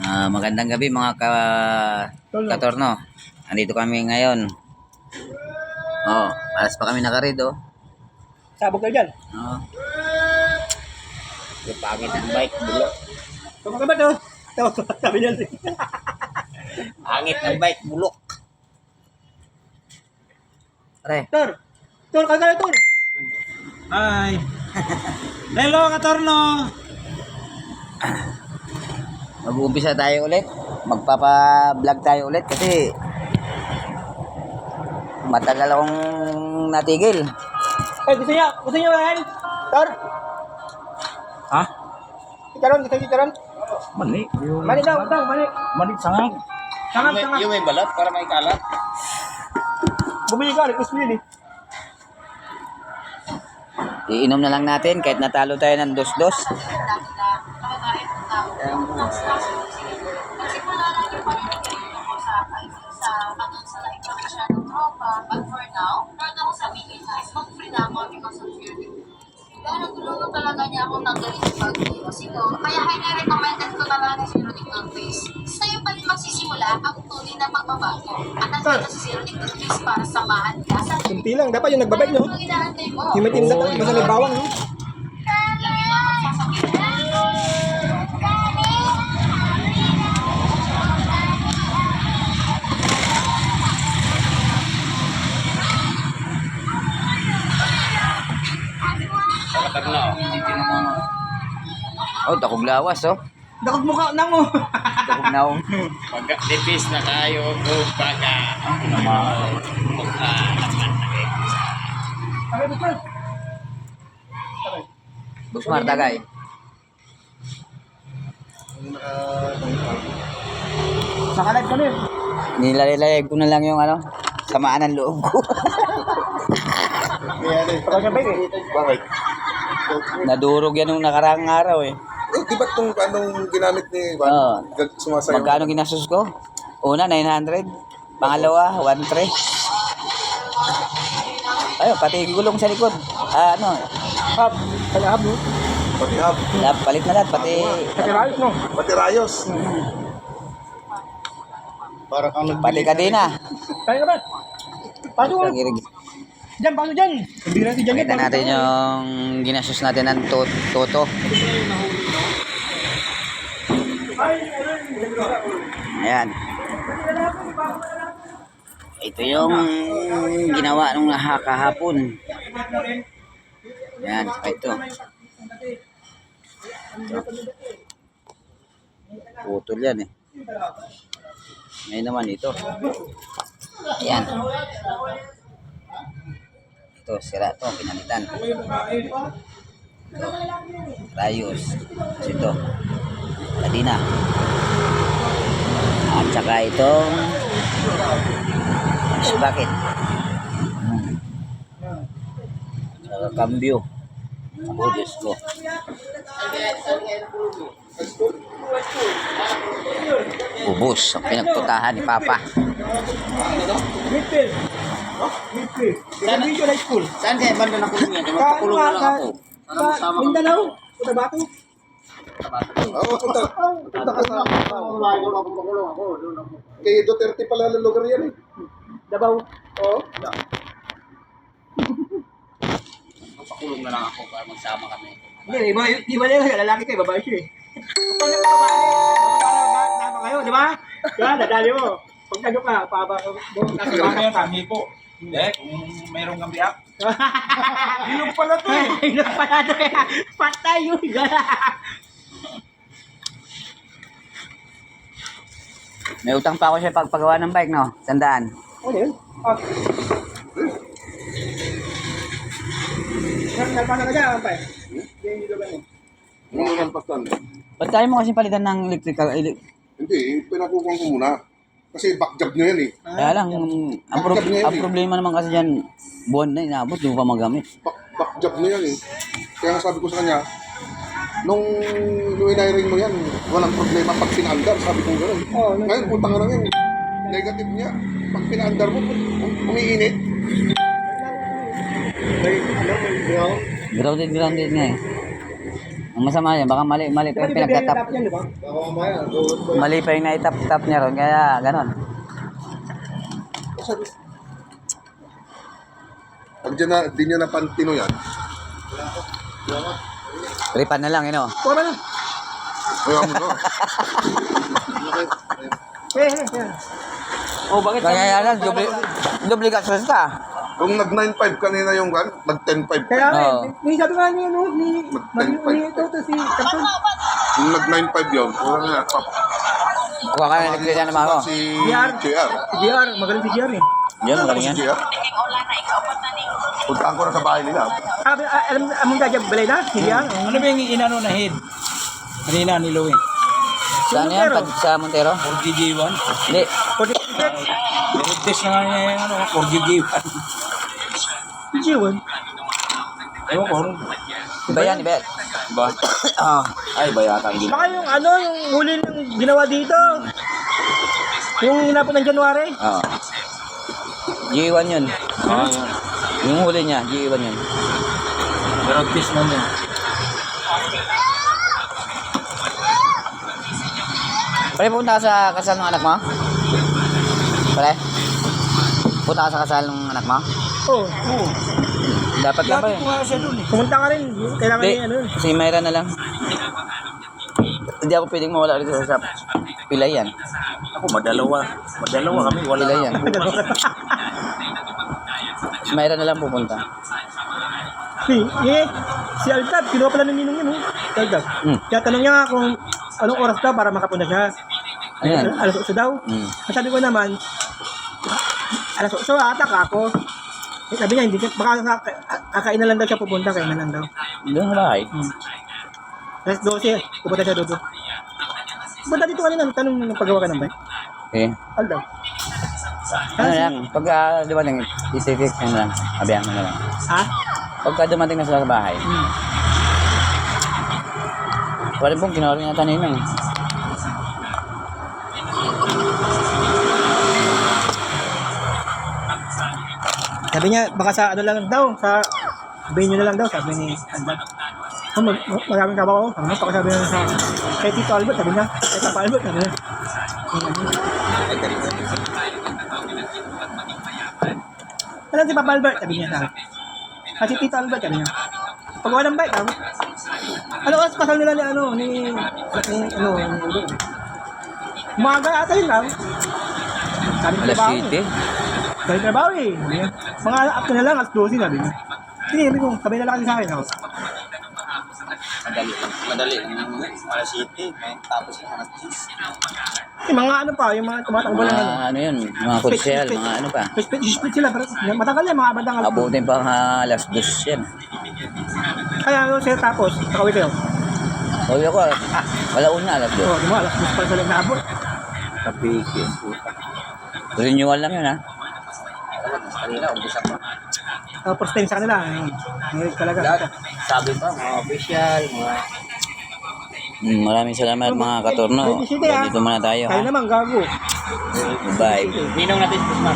Magandang gabi mga katorno. Andito kami ngayon. Alas pa kami nakarid Sabog ka dyan. Yung pangit ng bike, bulok. Sabog ka ba to? Sabi niya. Pangit ng bike, bulok. Pare. Tor, kagaya Tor. Hi. Hello, Katorno. Mag-uumpisa tayo ulit. Magpapa-vlog tayo ulit kasi matagal akong natigil. Gusto niya ba yan? Tor, Ha? kitaron. Mali. Mali daw, mali. Mali, sangag. Sangap. Yung may balat para may kalat. Bumili ka, request mo yun eh. Iinom na lang natin kahit natalo tayo ng 2-2. But for now, proud ako sabihin na smoke-free na ako because of your review. Kaya nagulungan talaga niya akong tanggalin sa pag-iosing ko. Kaya recommended ko talaga ng Zero Nickel Face. Sa'yo pa rin magsisimula ang tunay na pagbabago. At nandito si Zero Nickel Face para samahan ka sa Kunti lang, dapat yung nagbabike no? ang inaantay mo. Yung may tinda pa, basta may bawang no? Lagi na ako sasabihin. Takog lawas Dakog mukha na mo. Takog naong. Pagka-dipis na tayo, baga. Busmar tagay. Nakalag kami. Nilalayag ko na lang yung samaan ng loob ko. Kapag yung bike eh. Bakit? Nadurog yan nung nakaraang araw eh. Di ba itong anong ginamit ni Ivan? Oo. Sumasayaw? Magkano ginastos ko? Una, 900. Pangalawa, 1,300. Ayun, pati gulong sa likod. Hap, kaya hap no? Pati hub. Palit na lahat. Pati Kakirayos no? Pati rayos. Para kang pati kadena. Kaya ka ba? Pasok mo. Diyan, pasok dyan. Hindi natin dyan. Pakita natin yung ginastos natin ng toto. Ayan. Ito yung ginawa nung kahapon. Ayan, saka ito. Putol yan eh. Ngayon naman ito. Ayan. Ito, sira ito, pinalitan. Ito, rayos. Tapos ito, kadina. At saka itong sprocket. Saka cambio. Oh, Diyos ko. Ubus ang pinagputahan ni Papa. Midfield. Midfield high school. Saan kaya banda na kulong yan? Magpakulong na lang ako. Mindanao. Cotabato. Oo, punta ka sa... Kay Duterte pala ng lugar yan eh. Davao. Oo. Magpakulong na lang ako para magsama kami. Hindi, iba lang. Lalaki kayo, babae siya eh. Pag yung babae, para kayo, di ba? Diba, dadali mo. Pag ano ka, Kasi kami po. Hindi, kung mayroong kang biyak. Ilog pala to eh. Ayun pala ito kaya. Patay yung gala. May utang pa ako sa pagpagawa ng bike, no? Tandaan. Ano yun? Nagpasa ka dyan, Pay? Hindi ka ba eh? Mga kalpastan. Ba't tayo mo kasi palitan ng electrical? Hindi, pinakukuhan ko muna. Kasi backjob nyo yan eh. Kaya lang, ang problema naman kasi dyan, buwan na inabot, di mo pa magamit. Backjob nyo yan eh. Kaya nga sabi ko sa kanya, nung inairing mo yan, walang problema pag pinaandar, sabi ko gano'n. Ngayon, putang na lang yan. Negative niya. Pag pinaandar mo, umiinit. Grounded nga eh. Ang masama yan, baka mali pa Di ba yung di ba pinagtatap. dapat yan, di ba? Baka mamaya, Mali pa yung naitap-tap niya ron, kaya ganon. pag di nyo napantino yan, Ripan na lang, yun o. Kuha ba na? kaya mo no. Oh, bakit? Kaya yan, dubli gastos ka. Kung nag 9.5 kanina yung kan, nag 10.5. Kaya nga, Oo. may sabi nga niya, no, ni ito si Captain. Kung nag 9.5 yun, wala na yan. Kuha ka na nagkilala naman ako. Si JR. JR. Si JR, magaling si JR eh. Yun, magaling Si yan. JR. Puntaan ko na sa bahay nila. Alam mo gagawin balay na? Si JR? Ano ba yung inano na head? Kanina ni Louie. Saan yan? Sa Montero? 4GG1. Hindi. 46. Test na nga niya yung ano, 4GG1. Si Jiwon. Ewan ko. Iba yan, iba yan. Ba? Ah. Ay, ba yata ang Baka yung ano, yung huli ng ginawa dito. Yung inapot ng January. Oo. G1 yun. Ah, yan. Yung huli niya, G1 yun. Pero test na niya. Pare, pupunta ka sa kasal ng anak mo? Pare? Punta ka sa kasal ng anak mo? Oo. Dapat lang pa Lapit yun. ko nga siya dun eh. Pumunta ka rin. Kailangan Hindi, niya ano. si Mayra na lang. Hindi ako pwedeng mawala dito sa pilay yan. Ako, madalawa kami. Wala Pilay yan. Si Mayra na lang pupunta. Si Altab, kinuha pala ng ninong yun. Si Altab. Kaya tanong niya nga kung anong oras daw para makapunta siya. Ayan. Alas 8 daw. Sabi ko naman, alas 8 ata ka ako. Sabi niya, hindi, baka kakain na lang daw siya pupunta, kain na lang daw. Doon sa bahay. Alas 12, pupunta siya doon. Pupunta dito kanina, tanong nung paggawa ka ng bike. Okay. Aldaw. Ano lang, pagka dumating, ititik mo na lang. Abiyan mo na lang. Ha? Pagka dumating na sila sa bahay. Wala pong kinuha rin natin yun. Sabi niya, baka sa ano lang daw, sa venue na lang daw, sabi ni Aldaw. Maraming kabaw ko. Ano pa sabi niya sa kay Tito Albert, sabi niya. Kay Papa Albert, sabi niya. Ano si Papa Albert, sabi niya sa akin. Kasi Tito Albert, sabi niya. Pag wala ng bike, ano oras kasal nila ni ano, ni Udo. Umaga ata yun, sabi. Sabi Alas trabaho. 7. Sabi trabaho eh. Sabi niya. Mga up na lang, alas 12, sabi niya. Hindi, sabi ko, sabi na lang kasi sa akin. Ako. Madali. Alas 7. Tapos yung alas 10. Mga ano pa, yung mga tumatakbo lang ano. Mga ano yun, mga konsyel, mga ano pa. Split sila, pero matagal yan, mga bandang alas 12. Abutin pa alas 2 yan. Kaya ano sila tapos, nakawin kayo. Sabi ako, wala una alas 2. Oo, di mo, alas 12 pa sila naabot. Kapiki. Renewal lang yun ha. Kanina, umpisa pa. First time sa kanila, ngayon talaga. Sabi pa, mga official, mga... Maraming salamat mga katorno. Pwede siya, Dito muna tayo Kaya ha. naman, gago. Bye. Ninong natin, Kusma.